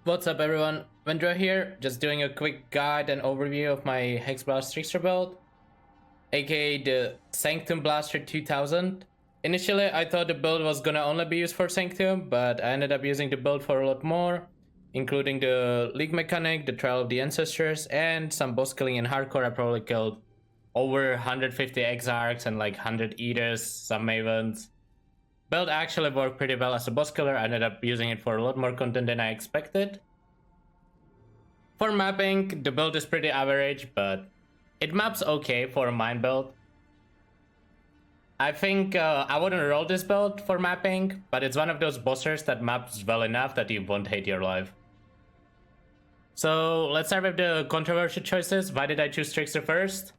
What's up everyone, Ventrua here, just doing a quick guide and overview of my Hexblast Trickster build, aka the SANCTUM Blaster 2000. Initially I thought the build was gonna only be used for SANCTUM, but I ended up using the build for a lot more, including the League mechanic, the Trial of the Ancestors, and some boss killing in hardcore. I probably killed over 150 Exarchs and like 100 Eaters, some Mavens. Build actually worked pretty well as a boss killer. I ended up using it for a lot more content than I expected. For mapping, the build is pretty average, but it maps okay for a mine build. I think I wouldn't roll this build for mapping, but it's one of those bossers that maps well enough that you won't hate your life. So let's start with the controversial choices. Why did I choose Trickster first?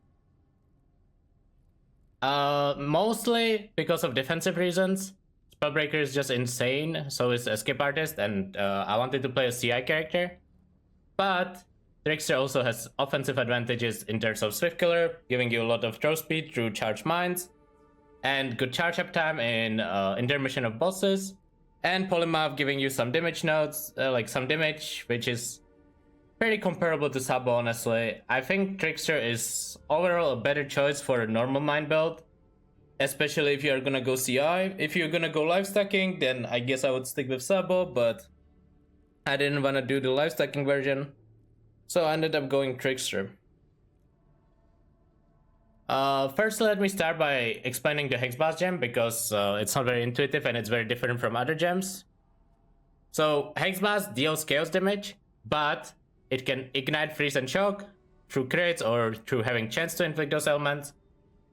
Mostly because of defensive reasons. Spellbreaker is just insane, so is Escape Artist, and I wanted to play a CI character. But Trickster also has offensive advantages in terms of Swift Killer, giving you a lot of throw speed through charged mines, and good charge up time in intermission of bosses, and Polymorph giving you some damage nodes, like some damage, which is pretty comparable to Sabo, honestly. I think Trickster is overall a better choice for a normal mine build, especially if you're gonna go CI. If you're gonna go live stacking, then I guess I would stick with Sabo, but I didn't want to do the live stacking version, so I ended up going Trickster. First, let me start by explaining the Hexblast gem, because it's not very intuitive and it's very different from other gems. So Hexblast deals chaos damage, but it can ignite, freeze, and shock through crits or through having chance to inflict those elements.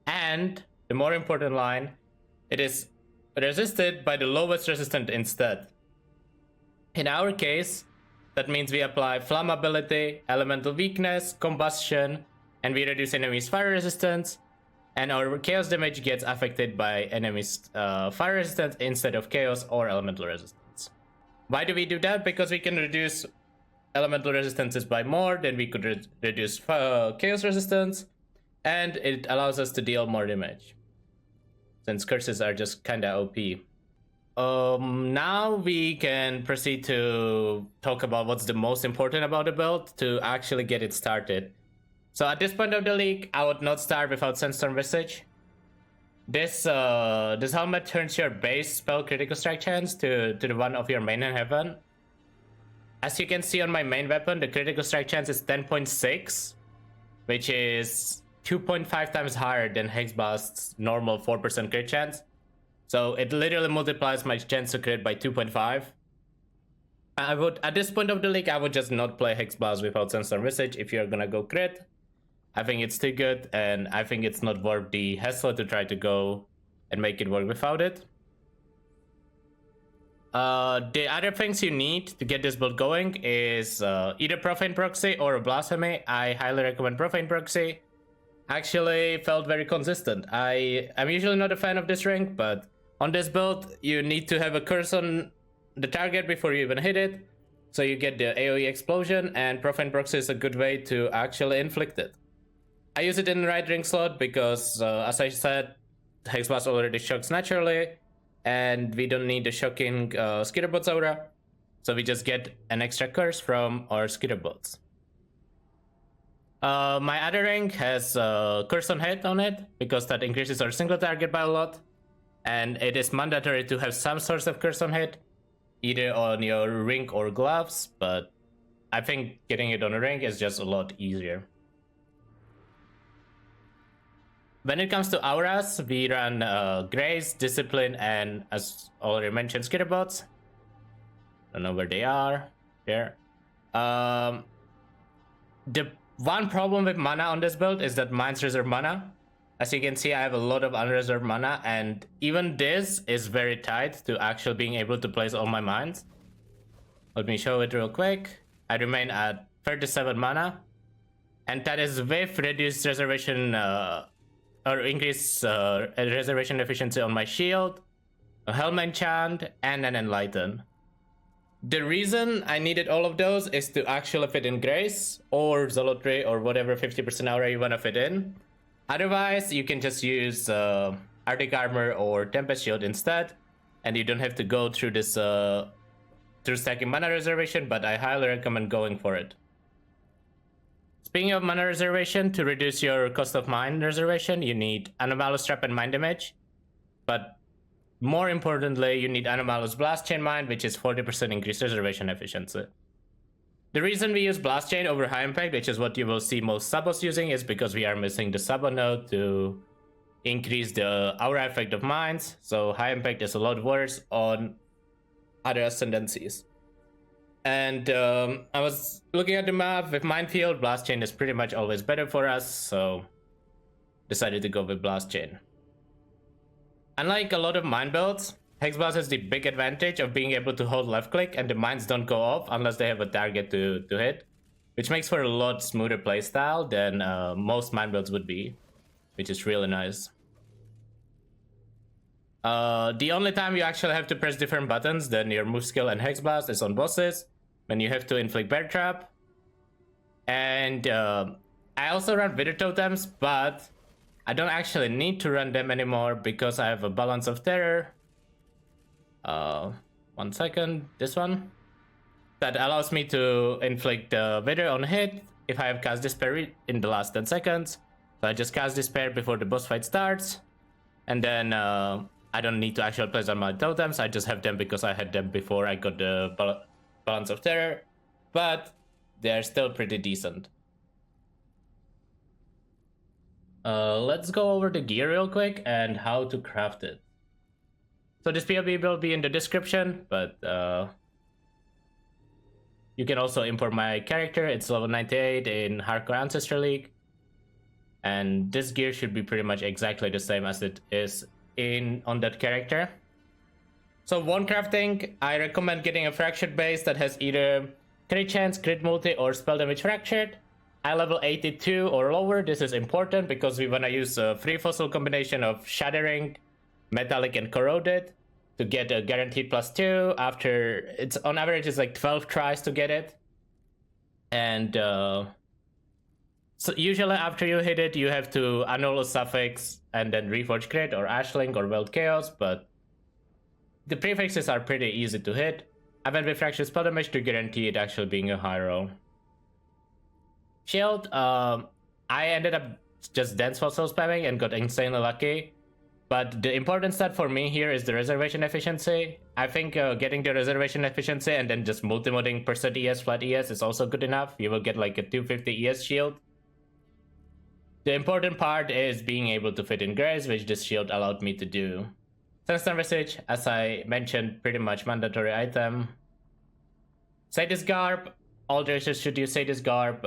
And the more important line, it is resisted by the lowest resistant instead. In our case, that means we apply flammability, elemental weakness, combustion, and we reduce enemies' fire resistance, and our chaos damage gets affected by enemies' fire resistance instead of chaos or elemental resistance. Why do we do that? Because we can reduce elemental resistances by more than we could reduce chaos resistance, and it allows us to deal more damage, since curses are just kinda OP. Now we can proceed to talk about what's the most important about the build to actually get it started. So at this point of the league, I would not start without Sandstorm Visage. This helmet turns your base spell critical strike chance to the one of your main in heaven. As you can see on my main weapon, the critical strike chance is 10.6, which is 2.5 times higher than Hexblast's normal 4% crit chance. So it literally multiplies my chance to crit by 2.5. I would, at this point of the league, I would just not play Hexblast without Sandstorm Visage if you're gonna go crit. I think it's too good, and I think it's not worth the hassle to try to go and make it work without it. The other things you need to get this build going is either Profane Proxy or a Blasphemy. I highly recommend Profane Proxy. Actually felt very consistent. I'm usually not a fan of this rank, but on this build you need to have a curse on the target before you even hit it, so you get the AoE explosion, and Profane Proxy is a good way to actually inflict it. I use it in the right ring slot because, as I said, Hexblast already shocks naturally, and we don't need the shocking Skitterbots aura, so we just get an extra curse from our Skitterbots. My other rank has curse on hit on it, because that increases our single target by a lot, and it is mandatory to have some source of curse on hit, either on your ring or gloves, but I think getting it on a ring is just a lot easier. When it comes to auras, we run Grace, Discipline, and, as already mentioned, Skitterbots. Don't know where they are. Here. The one problem with mana on this build is that mines reserve mana. As you can see, I have a lot of unreserved mana, and even this is very tight to actually being able to place all my mines. Let me show it real quick. I remain at 37 mana, and that is with reduced reservation or increased reservation efficiency on my shield, a Helm enchant, and an Enlighten. The reason I needed all of those is to actually fit in Grace or Zealotry or whatever 50% aura you want to fit in. Otherwise, you can just use Arctic Armor or Tempest Shield instead, and you don't have to go through this through stacking mana reservation, but I highly recommend going for it. Speaking of mana reservation, to reduce your cost of mine reservation, you need Anomalous Trap and Mind Damage. But more importantly, you need Anomalous Blast Chain Mine, which is 40% increased reservation efficiency. The reason we use Blast Chain over High Impact, which is what you will see most Sabos using, is because we are missing the Sabo node to increase the aura effect of mines. So High Impact is a lot worse on other ascendancies. And I was looking at the map with Minefield. Blast Chain is pretty much always better for us, so decided to go with Blast Chain. Unlike a lot of mine builds, Hexblast has the big advantage of being able to hold left click and the mines don't go off unless they have a target to hit, which makes for a lot smoother playstyle than most mine builds would be, which is really nice. The only time you actually have to press different buttons than your move skill and Hexblast is on bosses, when you have to inflict Bear Trap. And I also run Wither Totems, but I don't actually need to run them anymore because I have a Balance of Terror. 1 second, this one. That allows me to inflict Wither on hit if I have cast Despair in the last 10 seconds. So I just cast Despair before the boss fight starts. And then I don't need to actually place on my totems, I just have them because I had them before I got the Balance of Terror. But they're still pretty decent. Let's go over the gear real quick and how to craft it. So this POB will be in the description, but you can also import my character. It's level 98 in Hardcore Ancestor League. And this gear should be pretty much exactly the same as it is on that character. So one crafting, I recommend getting a Fractured base that has either crit chance, crit multi, or spell damage fractured. I level 82 or lower. This is important because we want to use a free fossil combination of Shattering, Metallic, and Corroded to get a guaranteed +2 after it's on average it's like 12 tries to get it. And so usually after you hit it, you have to annul a suffix and then reforge crit or Ashling or Wild Chaos, but the prefixes are pretty easy to hit. I went with Fractured spell damage to guarantee it actually being a high roll. Shield, I ended up just Dense Fossil spamming and got insanely lucky. But the important stat for me here is the reservation efficiency. I think getting the reservation efficiency and then just multi-modding percent ES, flat ES is also good enough. You will get like a 250 ES shield. The important part is being able to fit in Grace, which this shield allowed me to do. Sandstorm Visage, as I mentioned, pretty much mandatory item. Sadist Garb, all races should use Sadist Garb.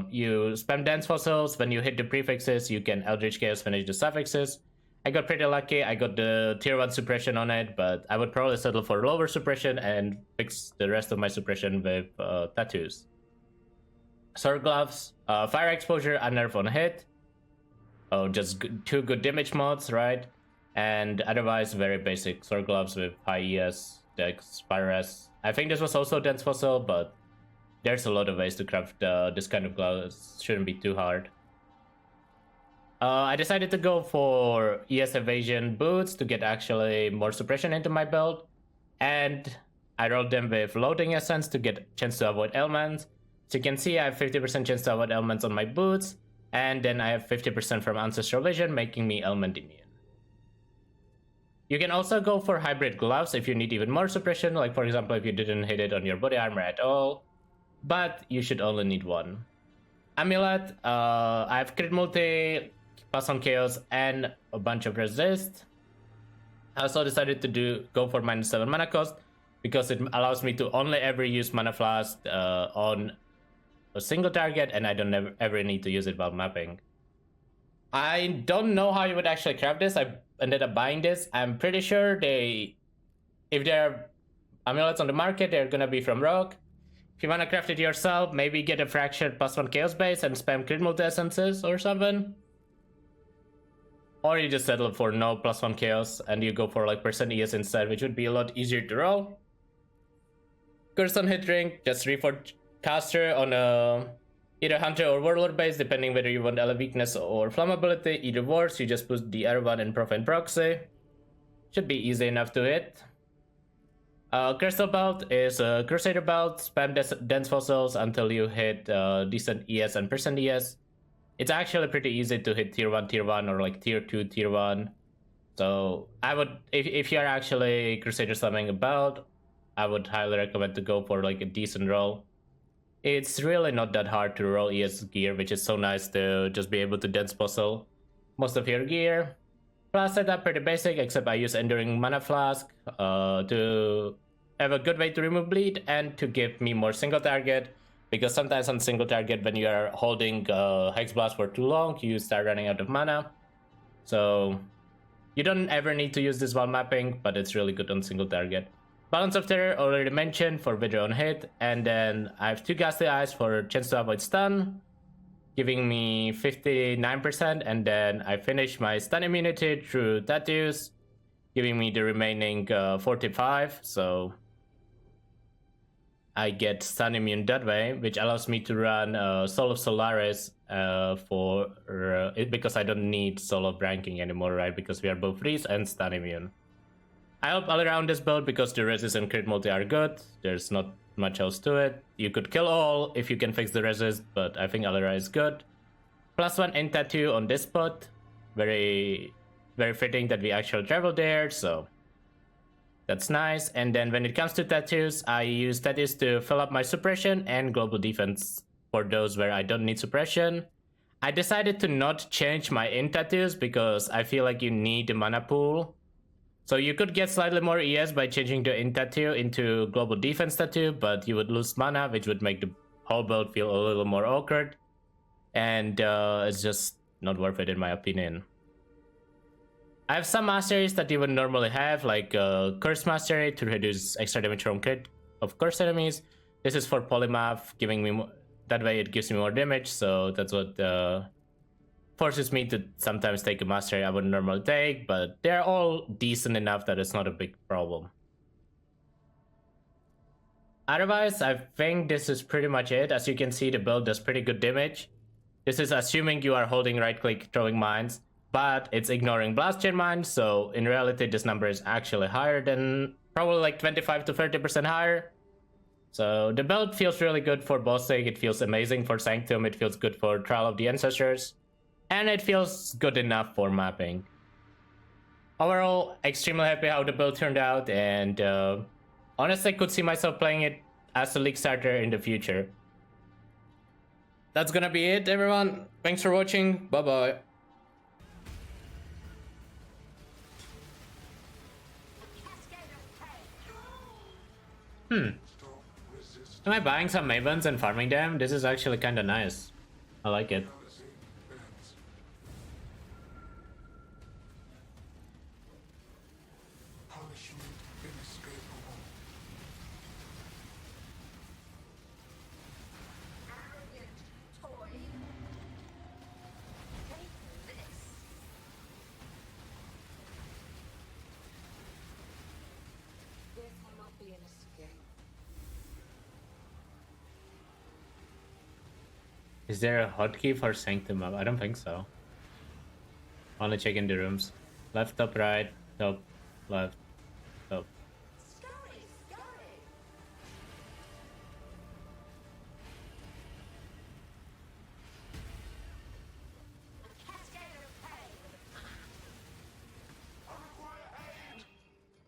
You spam Dense Fossils. When you hit the prefixes, you can Eldritch Chaos finish the suffixes. I got pretty lucky. I got the tier 1 suppression on it, but I would probably settle for lower suppression and fix the rest of my suppression with tattoos. Sword Gloves, Fire Exposure, Unnerve on hit. Oh, just two good damage mods, right? And otherwise, very basic Sword Gloves with high ES, Dex, Fire S. I think this was also Dense Fossil, but there's a lot of ways to craft this kind of gloves. Shouldn't be too hard. I decided to go for ES Evasion boots to get actually more suppression into my build. And I rolled them with Loading Essence to get a chance to avoid elements. So you can see I have 50% chance to avoid elements on my boots. And then I have 50% from Ancestral Vision, making me element immune. You can also go for Hybrid Gloves if you need even more suppression. Like for example, if you didn't hit it on your body armor at all. But you should only need one. Amulet, I have crit multi, plus on chaos, and a bunch of resist. I also decided to go for -7 mana cost because it allows me to only ever use Mana Flask on a single target, and I don't ever need to use it while mapping. I don't know how you would actually craft this. I ended up buying this. I'm pretty sure if there are amulets on the market, they're gonna be from Rogue. If you wanna craft it yourself, maybe get a Fractured +1 chaos base and spam crit multi essences or something. Or you just settle for no +1 chaos and you go for like percent ES instead, which would be a lot easier to roll. Curse on hit ring, just reforge caster on either Hunter or Warlord base, depending whether you want Ele weakness or flammability. Either works, you just put the R1 and Profane Proxy. Should be easy enough to hit. Crystal Belt is a Crusader Belt. Spam dense fossils until you hit decent ES and percent ES. It's actually pretty easy to hit tier 1, or like tier 2, tier 1. So I would, if you're actually Crusader slamming a belt, I would highly recommend to go for like a decent roll. It's really not that hard to roll ES gear, which is so nice to just be able to dense puzzle most of your gear. Plus setup pretty basic, except I use Enduring Mana Flask to have a good way to remove bleed and to give me more single target, because sometimes on single target when you are holding Hexblast for too long, you start running out of mana. So you don't ever need to use this while mapping, but it's really good on single target. Balance of Terror already mentioned for Vidra on hit, and then I have 2 Ghastly Eyes for chance to avoid stun, giving me 59%, and then I finish my stun immunity through Tattoos, giving me the remaining 45, so I get stun immune that way, which allows me to run Soul of Solaris because I don't need Soul of ranking anymore, right? Because we are both freeze and stun immune. I hope all around this build because the resist and crit multi are good. There's not much else to it. You could kill all if you can fix the resist, but I think Alera is good. +1 in tattoo on this spot. Very, very fitting that we actually travel there, so that's nice. And then when it comes to tattoos, I use tattoos to fill up my suppression and global defense for those where I don't need suppression. I decided to not change my in tattoos because I feel like you need the mana pool. So you could get slightly more ES by changing the in tattoo into global defense tattoo, but you would lose mana, which would make the whole build feel a little more awkward. And it's just not worth it in my opinion. I have some masteries that you would normally have, like Curse Mastery to reduce extra damage from crit of cursed enemies. This is for Polymath, giving me more, that way it gives me more damage, so that's what forces me to sometimes take a mastery I wouldn't normally take, but they're all decent enough that it's not a big problem. Otherwise, I think this is pretty much it. As you can see, the build does pretty good damage. This is assuming you are holding right click throwing mines, but it's ignoring blast chain mines, so in reality this number is actually higher than, probably like 25 to 30% higher. So the build feels really good for bossing, it feels amazing for Sanctum, it feels good for Trial of the Ancestors, and it feels good enough for mapping. Overall, extremely happy how the build turned out, and honestly could see myself playing it as a league starter in the future. That's gonna be it, everyone. Thanks for watching. Bye bye. Am I buying some Mavens and farming them? This is actually kinda nice. I like it. Is there a hotkey for Sanctum up? I don't think so. Wanna check in the rooms. Left, top, right, top, left, top.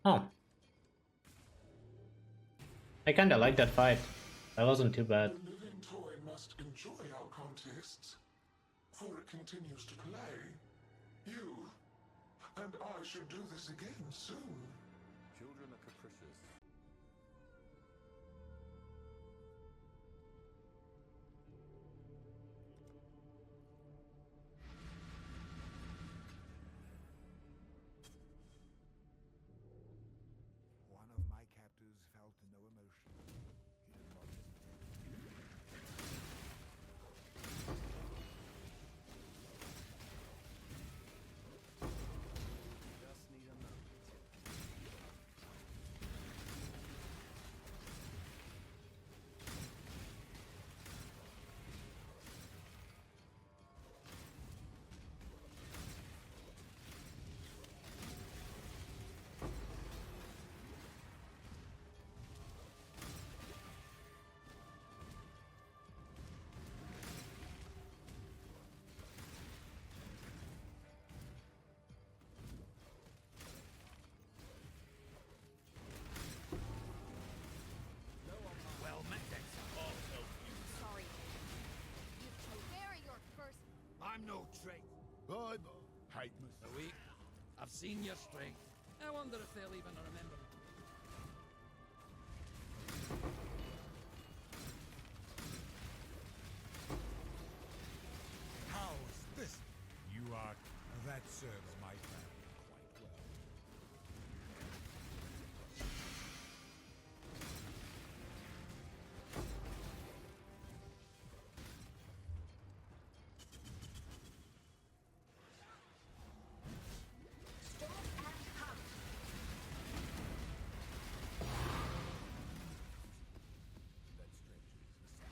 Oh. I kinda like that fight. That wasn't too bad. Enjoy our contests, for it continues to play. You and I should do this again soon. Children are capricious. One of my captors felt no emotion. He did not hesitate. Just need a moment. Patmos. The weak. I've seen your strength. I wonder if they'll even remember